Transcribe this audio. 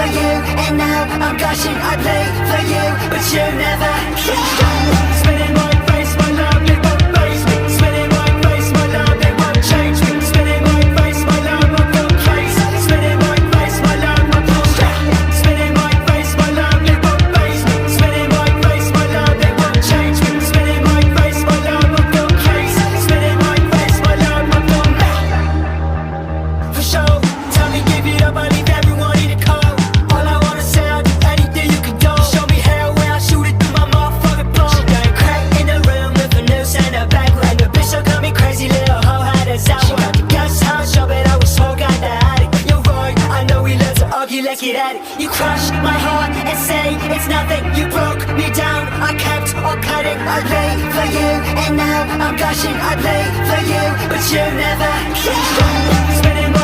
for you, and now I'm gushing. I play for you, but you never spinning my face, my love, it won't face me. Spinning my face, my love, it won't change me. Spinning my face, my love, I feel crazy. Spinning my face, my love, I feel straight. Spinning my face, my love, it won't face me. Spinning my face, my love, it won't change me. Spinning my face, my love, I feel crazy. Spinning my face, my love, I feel for sure. Tell me, give it up, I leave everyone in the cold. All I wanna say, I'll do anything you can do. Show me hell where I shoot it through my motherfucking bone. She got a crack in the room with a noose and a bag. And the bitch so got me crazy, little hoe had us out. She got the gas house job, but I was so goddamn addict. You're right, I know we love to argue, let's get at it. You crushed my heart and say it's nothing. You broke me down, I kept on cutting. I play for you, and now I'm gushing. I play for you, but you never spinning